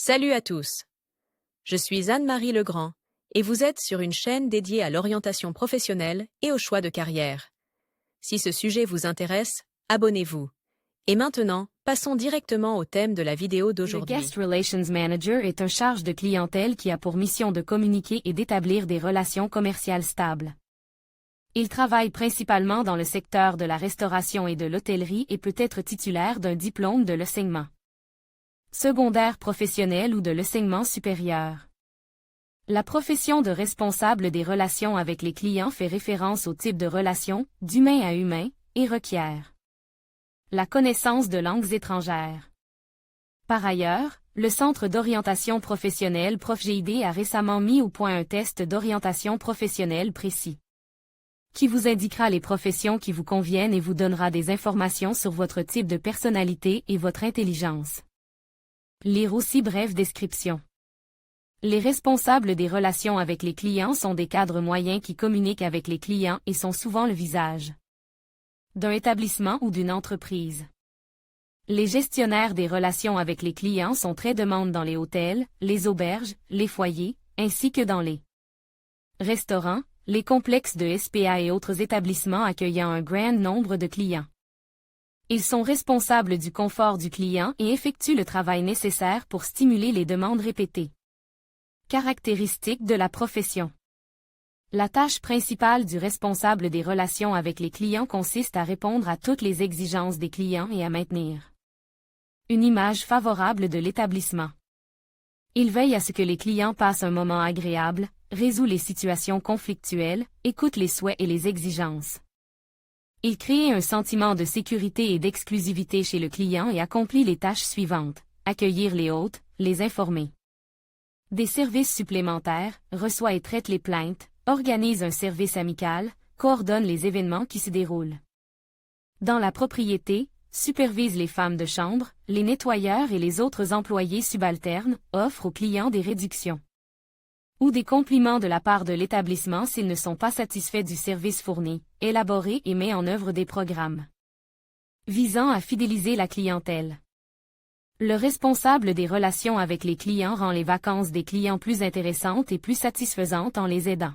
Salut à tous. Je suis Anne-Marie Legrand et vous êtes sur une chaîne dédiée à l'orientation professionnelle et au choix de carrière. Si ce sujet vous intéresse, abonnez-vous. Et maintenant, passons directement au thème de la vidéo Le d'aujourd'hui. Guest Relations Manager est un charge de clientèle qui a pour mission de communiquer et d'établir des relations commerciales stables. Il travaille principalement dans le secteur de la restauration et de l'hôtellerie et peut être titulaire d'un diplôme de l'enseignement secondaire professionnel ou de l'enseignement supérieur. La profession de responsable des relations avec les clients fait référence au type de relation, d'humain à humain, et requiert la connaissance de langues étrangères. Par ailleurs, le Centre d'orientation professionnelle ProfGID a récemment mis au point un test d'orientation professionnelle précis, qui vous indiquera les professions qui vous conviennent et vous donnera des informations sur votre type de personnalité et votre intelligence. Lire aussi brève description. Les responsables des relations avec les clients sont des cadres moyens qui communiquent avec les clients et sont souvent le visage d'un établissement ou d'une entreprise. Les gestionnaires des relations avec les clients sont très demandés dans les hôtels, les auberges, les foyers, ainsi que dans les restaurants, les complexes de SPA et autres établissements accueillant un grand nombre de clients. Ils sont responsables du confort du client et effectuent le travail nécessaire pour stimuler les demandes répétées. Caractéristiques de la profession. La tâche principale du responsable des relations avec les clients consiste à répondre à toutes les exigences des clients et à maintenir une image favorable de l'établissement. Il veille à ce que les clients passent un moment agréable, résout les situations conflictuelles, écoute les souhaits et les exigences. Il crée un sentiment de sécurité et d'exclusivité chez le client et accomplit les tâches suivantes: accueillir les hôtes, les informer des services supplémentaires, reçoit et traite les plaintes, organise un service amical, coordonne les événements qui se déroulent dans la propriété, supervise les femmes de chambre, les nettoyeurs et les autres employés subalternes, offre aux clients des réductions ou des compliments de la part de l'établissement s'ils ne sont pas satisfaits du service fourni, élabore et met en œuvre des programmes visant à fidéliser la clientèle. Le responsable des relations avec les clients rend les vacances des clients plus intéressantes et plus satisfaisantes en les aidant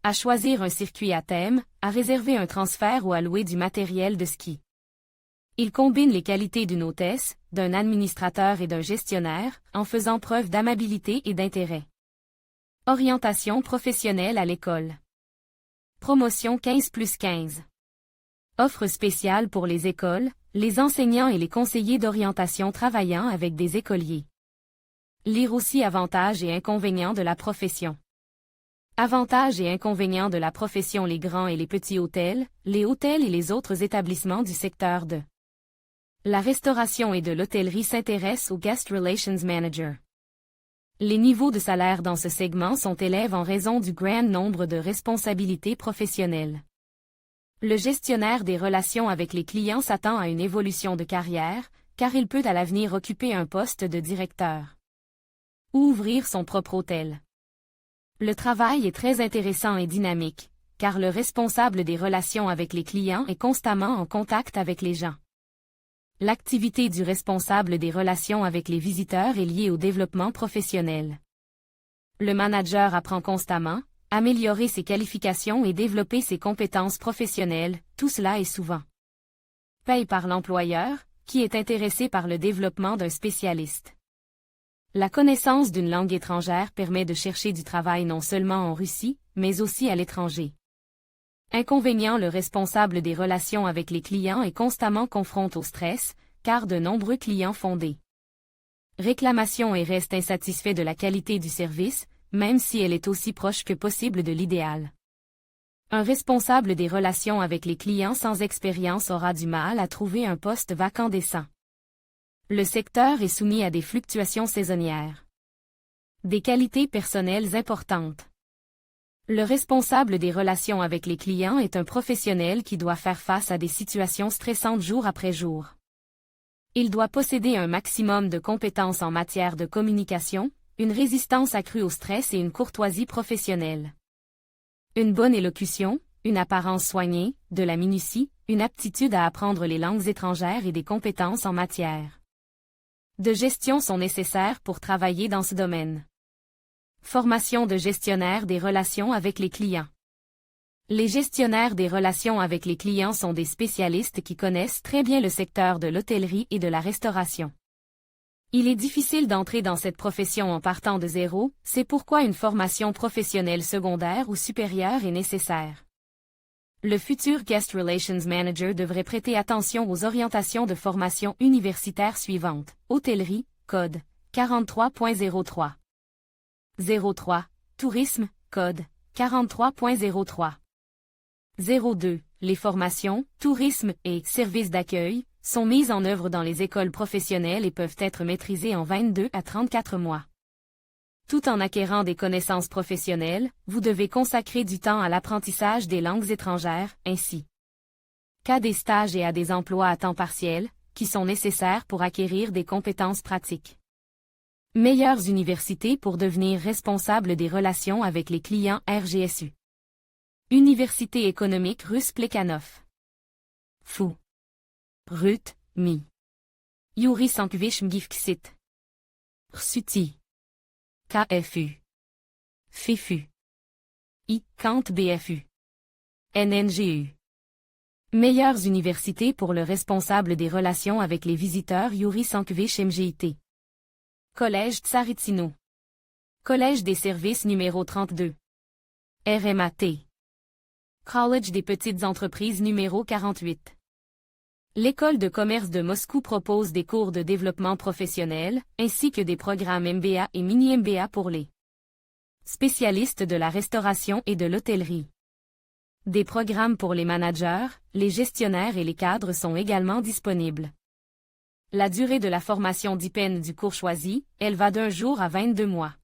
à choisir un circuit à thème, à réserver un transfert ou à louer du matériel de ski. Il combine les qualités d'une hôtesse, d'un administrateur et d'un gestionnaire, en faisant preuve d'amabilité et d'intérêt. Orientation professionnelle à l'école. Promotion 15+15. Offre spéciale pour les écoles, les enseignants et les conseillers d'orientation travaillant avec des écoliers. Lire aussi avantages et inconvénients de la profession. Avantages et inconvénients de la profession: les grands et les petits hôtels, les hôtels et les autres établissements du secteur de la restauration et de l'hôtellerie s'intéressent au Guest Relations Manager. Les niveaux de salaire dans ce segment sont élevés en raison du grand nombre de responsabilités professionnelles. Le gestionnaire des relations avec les clients s'attend à une évolution de carrière, car il peut à l'avenir occuper un poste de directeur ou ouvrir son propre hôtel. Le travail est très intéressant et dynamique, car le responsable des relations avec les clients est constamment en contact avec les gens. L'activité du responsable des relations avec les visiteurs est liée au développement professionnel. Le manager apprend constamment, améliorer ses qualifications et développer ses compétences professionnelles, tout cela est souvent payé par l'employeur, qui est intéressé par le développement d'un spécialiste. La connaissance d'une langue étrangère permet de chercher du travail non seulement en Russie, mais aussi à l'étranger. Inconvénient: le responsable des relations avec les clients est constamment confronté au stress, car de nombreux clients font des réclamations et restent insatisfaits de la qualité du service, même si elle est aussi proche que possible de l'idéal. Un responsable des relations avec les clients sans expérience aura du mal à trouver un poste vacant décent. Le secteur est soumis à des fluctuations saisonnières. Des qualités personnelles importantes. Le responsable des relations avec les clients est un professionnel qui doit faire face à des situations stressantes jour après jour. Il doit posséder un maximum de compétences en matière de communication, une résistance accrue au stress et une courtoisie professionnelle. Une bonne élocution, une apparence soignée, de la minutie, une aptitude à apprendre les langues étrangères et des compétences en matière de gestion sont nécessaires pour travailler dans ce domaine. Formation de gestionnaire des relations avec les clients. Les gestionnaires des relations avec les clients sont des spécialistes qui connaissent très bien le secteur de l'hôtellerie et de la restauration. Il est difficile d'entrer dans cette profession en partant de zéro, c'est pourquoi une formation professionnelle secondaire ou supérieure est nécessaire. Le futur Guest Relations Manager devrait prêter attention aux orientations de formation universitaire suivantes. Hôtellerie, code 43.03. 03. Tourisme, code 43.03. 02. Les formations, tourisme et services d'accueil sont mises en œuvre dans les écoles professionnelles et peuvent être maîtrisées en 22 à 34 mois. Tout en acquérant des connaissances professionnelles, vous devez consacrer du temps à l'apprentissage des langues étrangères, ainsi qu'à des stages et à des emplois à temps partiel, qui sont nécessaires pour acquérir des compétences pratiques. Meilleures universités pour devenir responsable des relations avec les clients RGSU. Université économique russe Plekhanov. Fou. Rut, Mi. Yuri Sankevich Mgivksit. Rsuti. KFU. FIFU. I. Kant BFU. NNGU. Meilleures universités pour le responsable des relations avec les visiteurs Yuri Sankevich MGIT. Collège Tsaritsino. Collège des services numéro 32. RMAT. Collège des petites entreprises numéro 48. L'École de commerce de Moscou propose des cours de développement professionnel, ainsi que des programmes MBA et mini-MBA pour les spécialistes de la restauration et de l'hôtellerie. Des programmes pour les managers, les gestionnaires et les cadres sont également disponibles. La durée de la formation dépend du cours choisi, elle va d'1 jour à 22 mois.